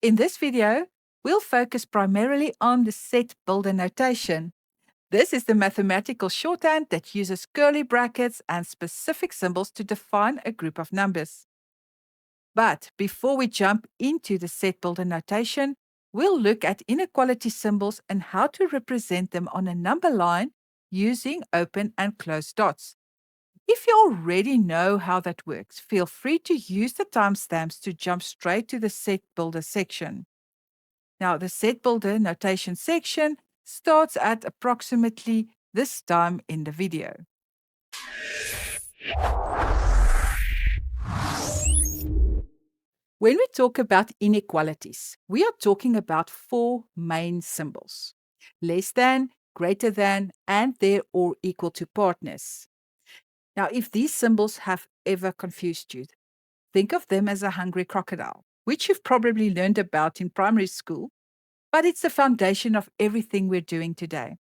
In this video, we'll focus primarily on the set builder notation. This is the mathematical shorthand that uses curly brackets and specific symbols to define a group of numbers. But before we jump into the set builder notation, we'll look at inequality symbols and how to represent them on a number line using open and closed dots. If you already know how that works, feel free to use the timestamps to jump straight to the set builder section. Now, the set builder notation section starts at approximately this time in the video. When we talk about inequalities, we are talking about four main symbols: less than, greater than, and their or equal to partners. Now, if these symbols have ever confused you, think of them as a hungry crocodile, which you've probably learned about in primary school, but it's the foundation of everything we're doing today.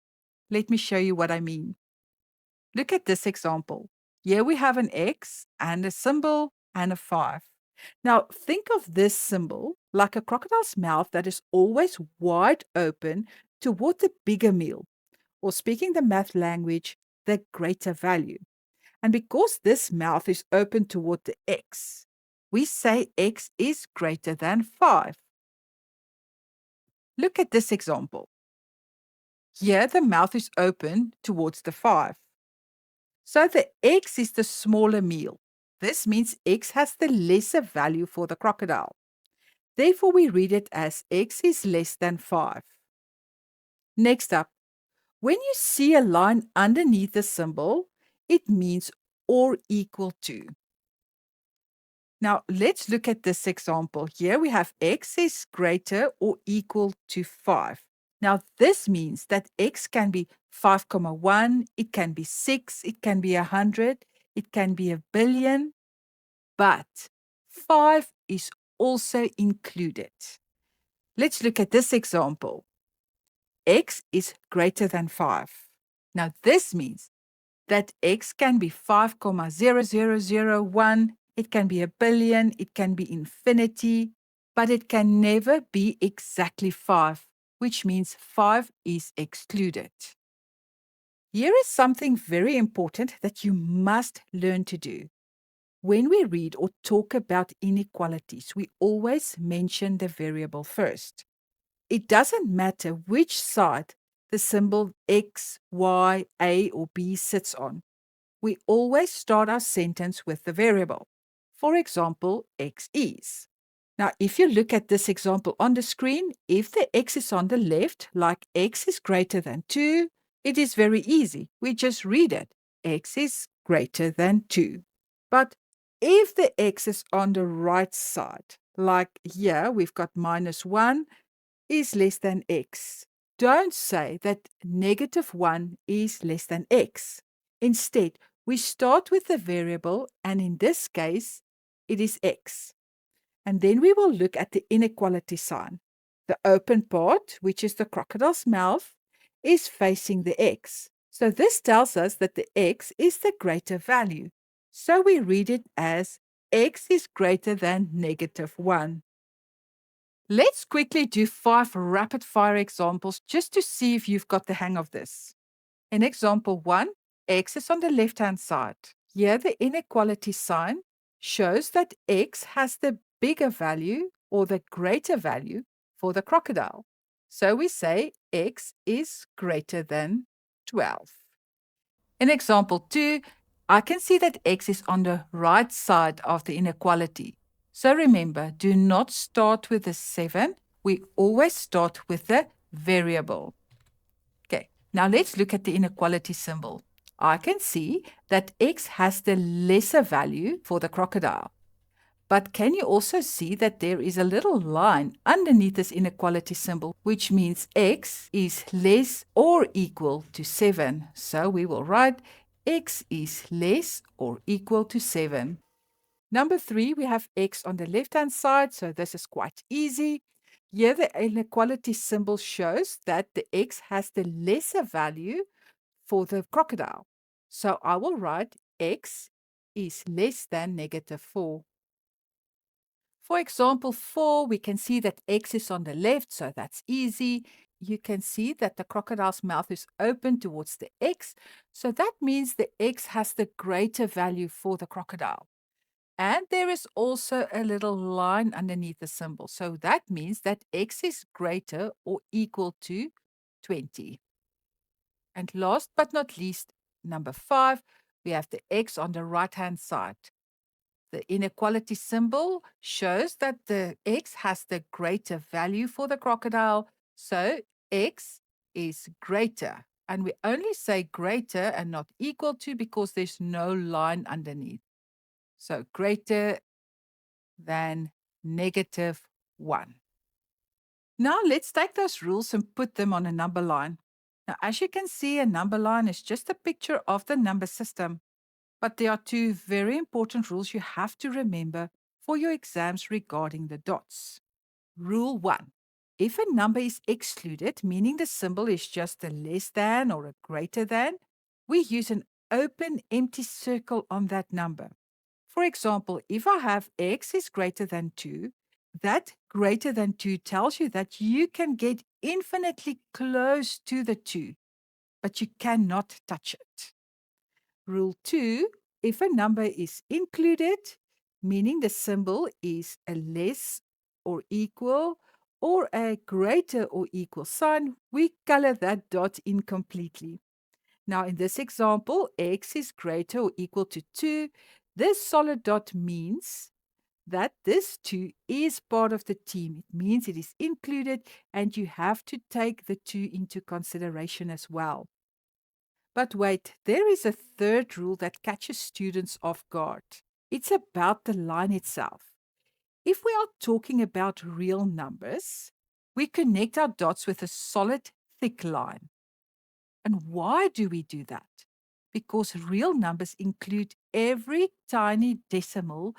Let me show you what I mean. Look at this example. Here we have an X and a symbol and a 5. Now, think of this symbol like a crocodile's mouth that is always wide open toward the bigger meal, or speaking the math language, the greater value. And because this mouth is open toward the X, we say X is greater than 5. Look at this example. Here the mouth is open towards the 5. So the X is the smaller meal. This means X has the lesser value for the crocodile. Therefore, we read it as X is less than 5. Next up, when you see a line underneath the symbol, it means or equal to. Now, let's look at this example. Here we have X is greater or equal to 5. Now, this means that X can be 5,1, it can be 6, it can be 100, it can be a billion, but 5 is also included. Let's look at this example. X is greater than 5. Now, this means that X can be 5,0001, it can be a billion, it can be infinity, but it can never be exactly 5, which means 5 is excluded. Here is something very important that you must learn to do. When we read or talk about inequalities, we always mention the variable first. It doesn't matter which side the symbol X, Y, A, or B sits on. We always start our sentence with the variable. For example, X is. Now, if you look at this example on the screen, if the X is on the left, like X is greater than 2, it is very easy. We just read it. X is greater than 2. But if the X is on the right side, like here we've got -1 is less than X, don't say that -1 is less than X. Instead, we start with the variable, and in this case, it is X. And then we will look at the inequality sign. The open part, which is the crocodile's mouth, is facing the X. So this tells us that the X is the greater value. So we read it as X is greater than -1. Let's quickly do 5 rapid-fire examples just to see if you've got the hang of this. In example 1, X is on the left-hand side. Here the inequality sign shows that X has the bigger value or the greater value for the crocodile. So we say X is greater than 12. In example 2, I can see that X is on the right side of the inequality. So remember, do not start with the 7. We always start with the variable. Okay, now let's look at the inequality symbol. I can see that X has the lesser value for the crocodile. But can you also see that there is a little line underneath this inequality symbol, which means X is less or equal to 7. So we will write X is less or equal to 7. Number 3, we have X on the left-hand side, so this is quite easy. Here the inequality symbol shows that the X has the lesser value for the crocodile. So I will write X is less than -4. For example 4, we can see that x is on the left, so that's easy. You can see that the crocodile's mouth is open towards the x, so that means the x has the greater value for the crocodile. And there is also a little line underneath the symbol, so that means that x is greater or equal to 20. And last but not least, number 5, we have the x on the right-hand side. The inequality symbol shows that the x has the greater value for the crocodile, so x is greater. And we only say greater and not equal to because there's no line underneath. So greater than -1. Now let's take those rules and put them on a number line. Now, as you can see, a number line is just a picture of the number system. But there are two very important rules you have to remember for your exams regarding the dots. Rule 1. If a number is excluded, meaning the symbol is just a less than or a greater than, we use an open empty circle on that number. For example, if I have x is greater than 2, that greater than 2 tells you that you can get infinitely close to the 2, but you cannot touch it. Rule 2, if a number is included, meaning the symbol is a less or equal or a greater or equal sign, we color that dot incompletely. Now, in this example, x is greater or equal to 2. This solid dot means that this 2 is part of the team. It means it is included, and you have to take the 2 into consideration as well. But wait, there is a third rule that catches students off guard. It's about the line itself. If we are talking about real numbers, we connect our dots with a solid, thick line. And why do we do that? Because real numbers include every tiny decimal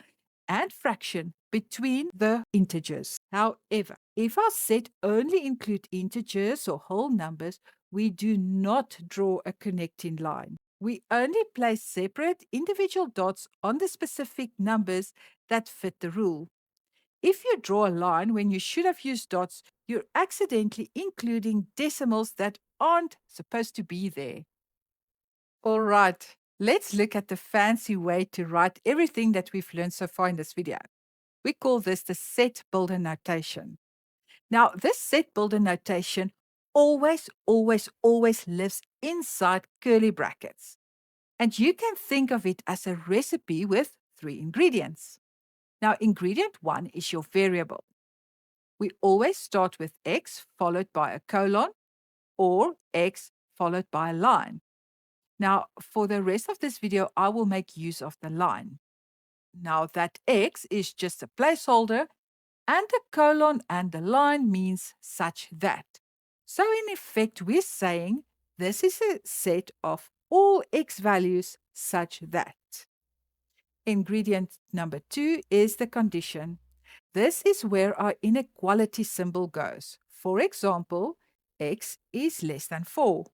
and fraction between the integers. However, if our set only include integers or whole numbers, we do not draw a connecting line. We only place separate individual dots on the specific numbers that fit the rule. If you draw a line when you should have used dots, you're accidentally including decimals that aren't supposed to be there. All right, let's look at the fancy way to write everything that we've learned so far in this video. We call this the set builder notation. Now, this set builder notation always lives inside curly brackets. And you can think of it as a recipe with 3 ingredients. Now, ingredient 1 is your variable. We always start with x followed by a colon or x followed by a line. Now, for the rest of this video, I will make use of the line. Now, that x is just a placeholder, and the colon and the line means such that. So, in effect, we're saying this is a set of all x values such that. Ingredient number 2 is the condition. This is where our inequality symbol goes. For example, x is less than 4.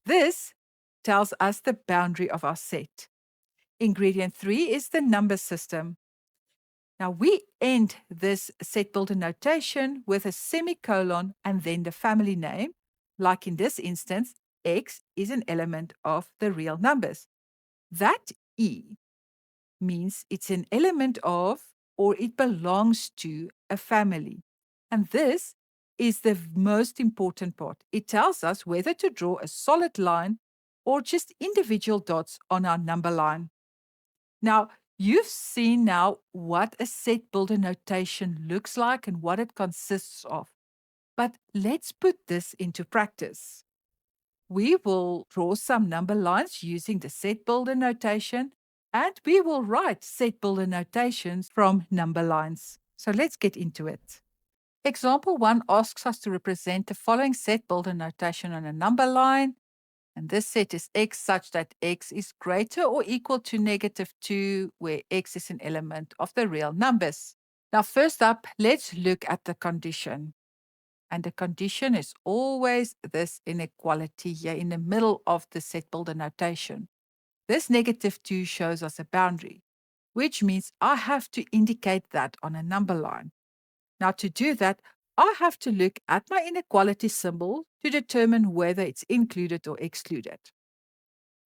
This tells us the boundary of our set. Ingredient 3 is the number system. Now we end this set builder notation with a semicolon and then the family name. Like in this instance, x is an element of the real numbers. That E means it's an element of or it belongs to a family. And this is the most important part. It tells us whether to draw a solid line or just individual dots on our number line. Now, you've seen now what a set builder notation looks like and what it consists of. But let's put this into practice. We will draw some number lines using the set builder notation, and we will write set builder notations from number lines. So let's get into it. Example 1 asks us to represent the following set builder notation on a number line. And this set is x such that x is greater or equal to -2, where x is an element of the real numbers. Now, first up, let's look at the condition. And the condition is always this inequality here in the middle of the set builder notation. This -2 shows us a boundary. which means I have to indicate that on a number line. Now, to do that, I have to look at my inequality symbol to determine whether it's included or excluded.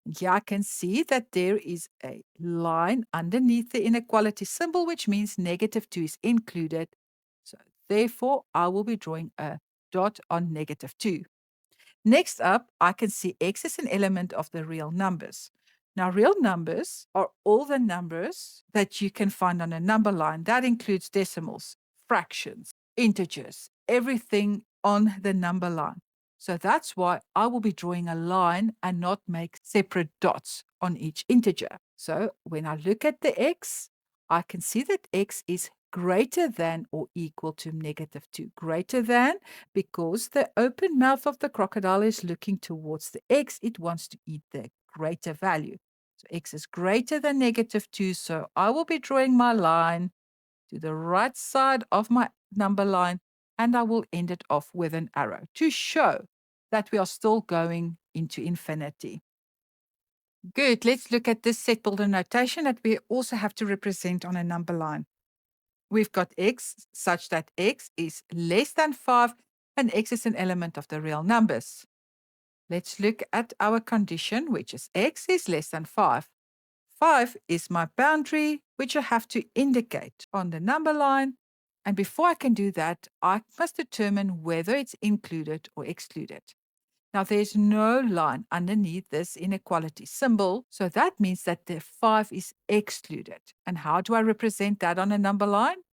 And here I can see that there is a line underneath the inequality symbol, which means -2 is included. So therefore, I will be drawing a dot on -2. Next up, I can see x is an element of the real numbers. Now, real numbers are all the numbers that you can find on a number line. That includes decimals, fractions, integers, everything on the number line. So that's why I will be drawing a line and not make separate dots on each integer. So when I look at the x, I can see that x is greater than or equal to -2. Greater than because the open mouth of the crocodile is looking towards the x. It wants to eat the greater value. So x is greater than -2. So I will be drawing my line to the right side of my number line, and I will end it off with an arrow to show that we are still going into infinity. Good. Let's look at this set builder notation that we also have to represent on a number line. We've got x such that x is less than 5 and x is an element of the real numbers. Let's look at our condition, which is x is less than 5. 5 is my boundary, which I have to indicate on the number line. And before I can do that, I must determine whether it's included or excluded. Now, there's no line underneath this inequality symbol, so that means that the 5 is excluded. And how do I represent that on a number line?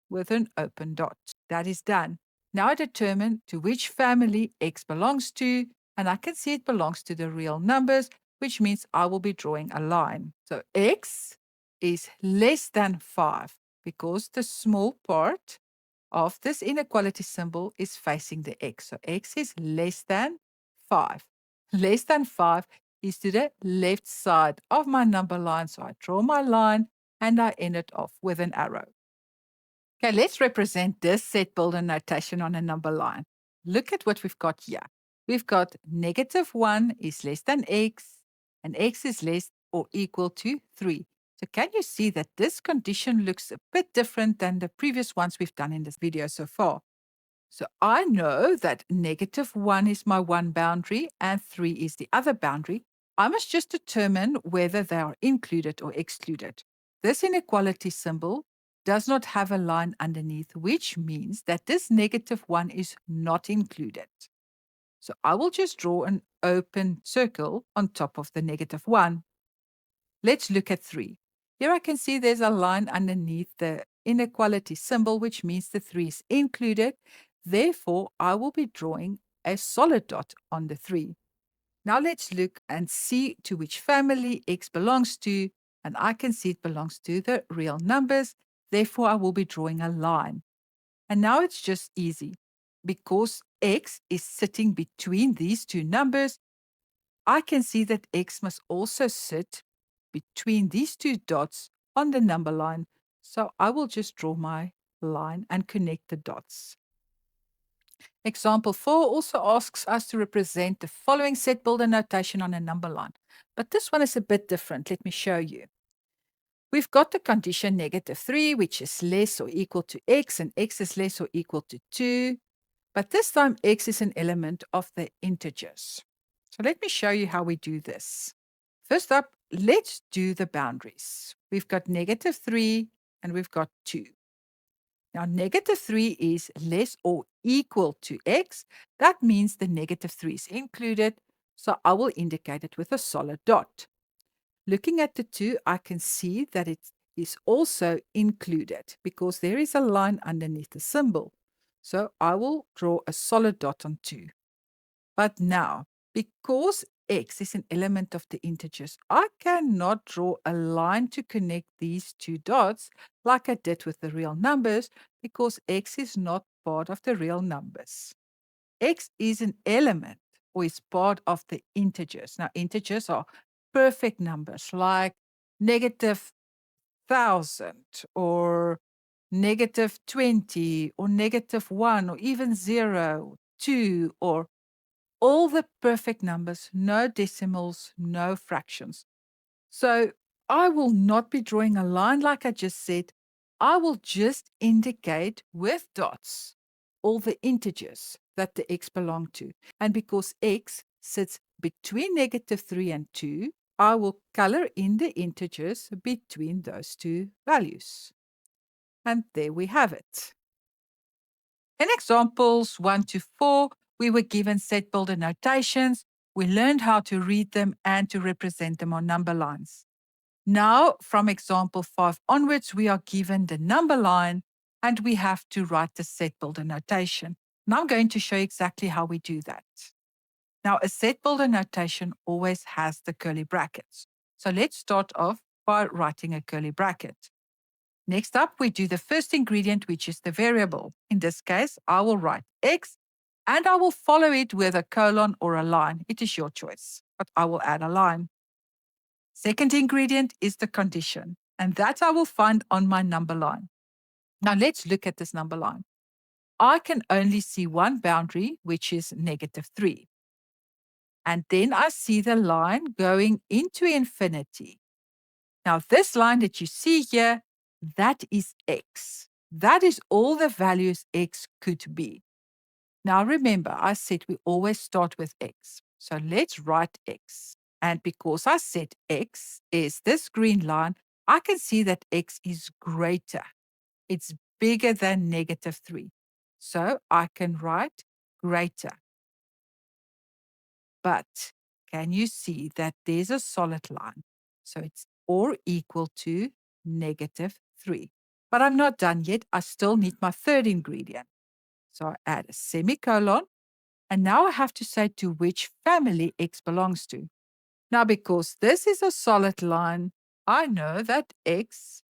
With an open dot. That is done. Now I determine to which family x belongs to, and I can see it belongs to the real numbers, which means I will be drawing a line. So x is less than 5 because the small part of this inequality symbol is facing the x. So x is less than 5. Less than 5 is to the left side of my number line. So I draw my line and I end it off with an arrow. Okay, let's represent this set builder notation on a number line. Look at what we've got here. We've got -1 is less than x, and x is less or equal to 3. So can you see that this condition looks a bit different than the previous ones we've done in this video so far? So I know that -1 is my one boundary and 3 is the other boundary. I must just determine whether they are included or excluded. This inequality symbol does not have a line underneath, which means that this -1 is not included. So I will just draw an open circle on top of the -1. Let's look at 3. Here I can see there's a line underneath the inequality symbol, which means the 3 is included. Therefore, I will be drawing a solid dot on the 3. Now let's look and see to which family x belongs to, and I can see it belongs to the real numbers. Therefore, I will be drawing a line. And now it's just easy. Because x is sitting between these two numbers, I can see that x must also sit between these two dots on the number line. So I will just draw my line and connect the dots. Example 4 also asks us to represent the following set builder notation on a number line. But this one is a bit different. Let me show you. We've got the condition -3, which is less or equal to x, and x is less or equal to 2. But this time, x is an element of the integers. So let me show you how we do this. First up, let's do the boundaries. We've got -3 and we've got 2. Now, -3 is less or equal to x. That means the -3 is included, so I will indicate it with a solid dot. Looking at the 2, I can see that it is also included because there is a line underneath the symbol. So I will draw a solid dot on 2. But now, because x is an element of the integers, I cannot draw a line to connect these two dots like I did with the real numbers because x is not part of the real numbers. X is an element or is part of the integers. Now, integers are perfect numbers like -1,000 or -20 or -1 or even 0, 2, or all the perfect numbers, no decimals, no fractions. So I will not be drawing a line like I just said. I will just indicate with dots all the integers that the x belong to. And because x sits between -3 and 2, I will color in the integers between those two values. And there we have it. In examples 1 to 4, we were given set builder notations. We learned how to read them and to represent them on number lines. Now, from example 5 onwards, we are given the number line and we have to write the set builder notation. And I'm going to show you exactly how we do that. Now, a set builder notation always has the curly brackets. So let's start off by writing a curly bracket. Next up, we do the first ingredient, which is the variable. In this case, I will write x and I will follow it with a colon or a line. It is your choice, but I will add a line. Second ingredient is the condition, and that I will find on my number line. Now let's look at this number line. I can only see one boundary, which is -3. And then I see the line going into infinity. Now this line that you see here, that is x. That is all the values x could be. Now remember, I said we always start with x. So let's write x. And because I said x is this green line, I can see that x is greater. It's bigger than -3. So I can write greater. But can you see that there's a solid line? So it's or equal to -3. But I'm not done yet. I still need my third ingredient. So I add a semicolon. And now I have to say to which family x belongs to. Now, because this is a solid line, I know that x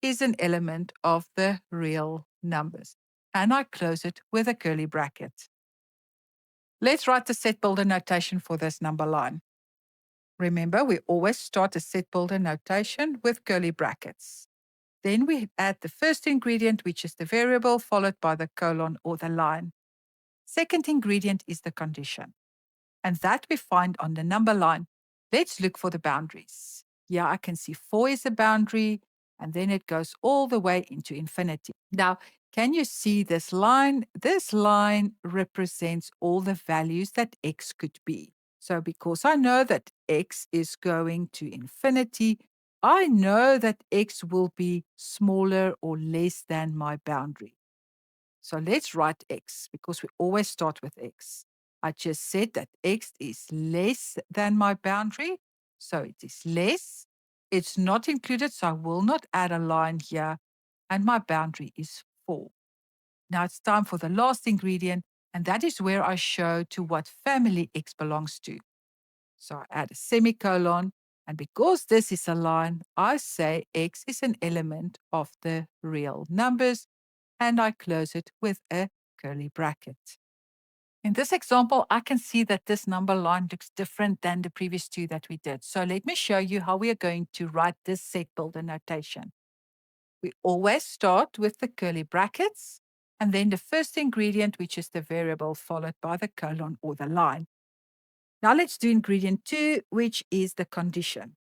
is an element of the real numbers. And I close it with a curly bracket. Let's write the set builder notation for this number line. Remember, we always start a set builder notation with curly brackets. Then we add the first ingredient, which is the variable, followed by the colon or the line. Second ingredient is the condition, and that we find on the number line. Let's look for the boundaries. Yeah, I can see 4 is a boundary, and then it goes all the way into infinity. Now, can you see this line? This line represents all the values that x could be. So because I know that x is going to infinity, I know that x will be smaller or less than my boundary. So let's write x because we always start with x. I just said that x is less than my boundary. So it is less. It's not included, so I will not add a line here. And my boundary is 4. Now it's time for the last ingredient, and that is where I show to what family x belongs to. So I add a semicolon, and because this is a line, I say x is an element of the real numbers, and I close it with a curly bracket. In this example, I can see that this number line looks different than the previous two that we did. So let me show you how we are going to write this set builder notation. We always start with the curly brackets, and then the first ingredient, which is the variable, followed by the colon or the line. Now let's do ingredient 2, which is the condition.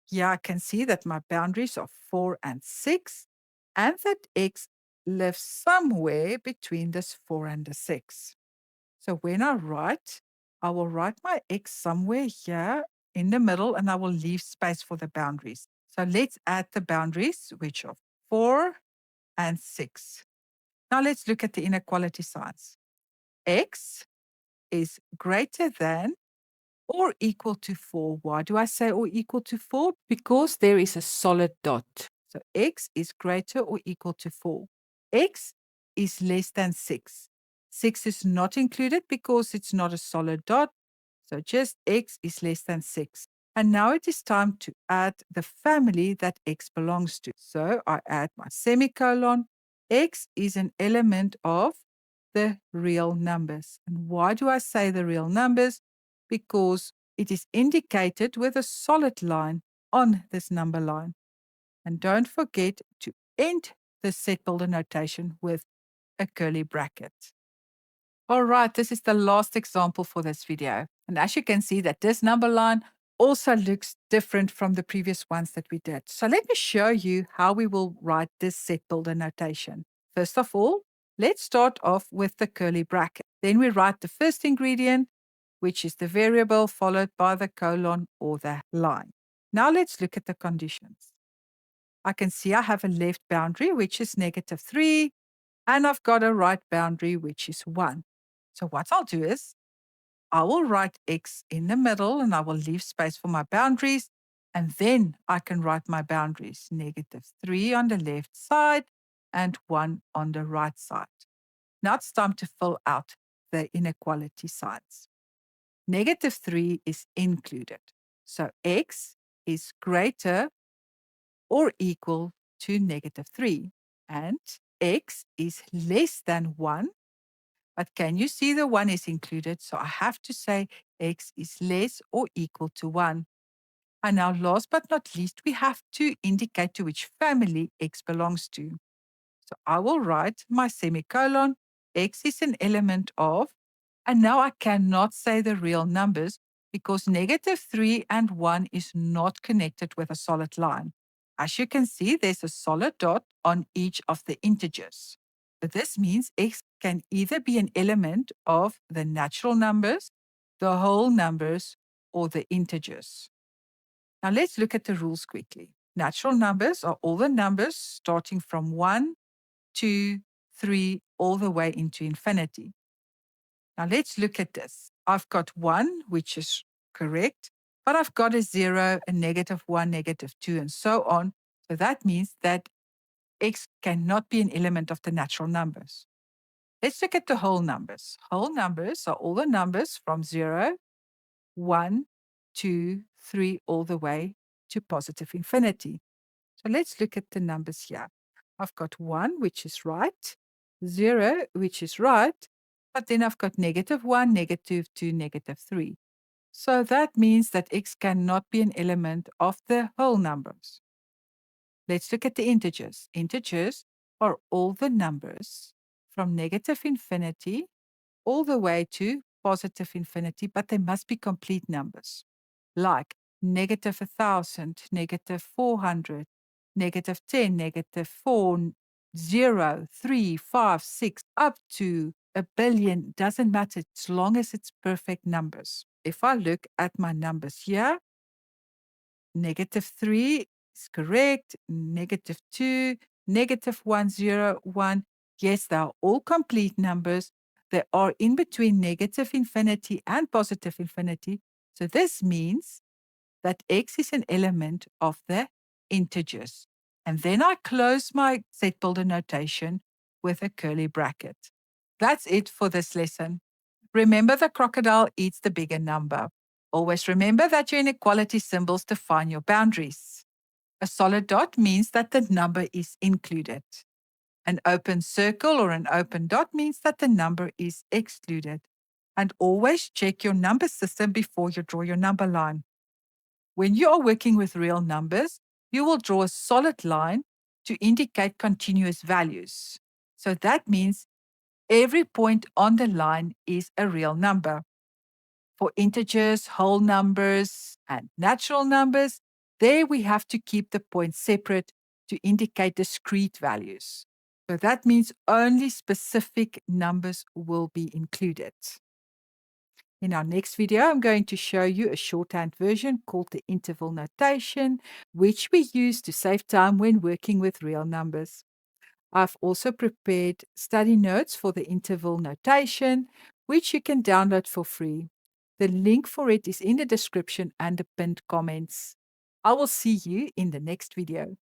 Here I can see that my boundaries are 4 and 6, and that x lives somewhere between this 4 and the 6. So when I write, I will write my x somewhere here in the middle, and I will leave space for the boundaries. So let's add the boundaries, which are 4 and 6. Now let's look at the inequality signs. X is greater than or equal to 4. Why do I say or equal to 4? Because there is a solid dot. So x is greater or equal to 4. X is less than 6. 6 is not included because it's not a solid dot. So just x is less than 6. And now it is time to add the family that x belongs to. So I add my semicolon. X is an element of the real numbers. And why do I say the real numbers? Because it is indicated with a solid line on this number line. And don't forget to end the set builder notation with a curly bracket. All right, this is the last example for this video. And as you can see that this number line also looks different from the previous ones that we did. So let me show you how we will write this set builder notation. First of all, let's start off with the curly bracket. Then we write the first ingredient, which is the variable, followed by the colon or the line. Now let's look at the conditions. I can see I have a left boundary, which is -3, and I've got a right boundary, which is 1. So what I'll do is I will write x in the middle and I will leave space for my boundaries. And then I can write my boundaries, -3 on the left side and 1 on the right side. Now it's time to fill out the inequality signs. -3 is included. So x is greater or equal to -3. And x is less than 1. But can you see the 1 is included? So I have to say x is less or equal to 1. And now last but not least, we have to indicate to which family x belongs to. So I will write my semicolon. X is an element of, and now I cannot say the real numbers because -3 and 1 is not connected with a solid line. As you can see, there's a solid dot on each of the integers. But this means x can either be an element of the natural numbers, the whole numbers, or the integers. Now let's look at the rules quickly. Natural numbers are all the numbers starting from 1, 2, 3, all the way into infinity. Now let's look at this. I've got 1, which is correct, but I've got a 0, a -1, -2, and so on. So that means that x cannot be an element of the natural numbers. Let's look at the whole numbers. Whole numbers are all the numbers from 0, 1, 2, 3, all the way to positive infinity. So let's look at the numbers here. I've got 1, which is right, 0, which is right, but then I've got -1, -2, -3. So that means that x cannot be an element of the whole numbers. Let's look at the integers. Integers are all the numbers from -infinity all the way to positive infinity, but they must be complete numbers, like -1,000, -400, -10, -4, 0, 3, 5, 6, up to a billion. Doesn't matter as long as it's perfect numbers. If I look at my numbers here, -3 is correct, -2, -101. Yes, they are all complete numbers. They are in between negative infinity and positive infinity. So this means that x is an element of the integers. And then I close my set builder notation with a curly bracket. That's it for this lesson. Remember, the crocodile eats the bigger number. Always remember that your inequality symbols define your boundaries. A solid dot means that the number is included. An open circle or an open dot means that the number is excluded. And always check your number system before you draw your number line. When you are working with real numbers, you will draw a solid line to indicate continuous values. So that means every point on the line is a real number. For integers, whole numbers, and natural numbers, there we have to keep the points separate to indicate discrete values. So that means only specific numbers will be included. In our next video, I'm going to show you a shorthand version called the interval notation, which we use to save time when working with real numbers. I've also prepared study notes for the interval notation, which you can download for free. The link for it is in the description and the pinned comments. I will see you in the next video.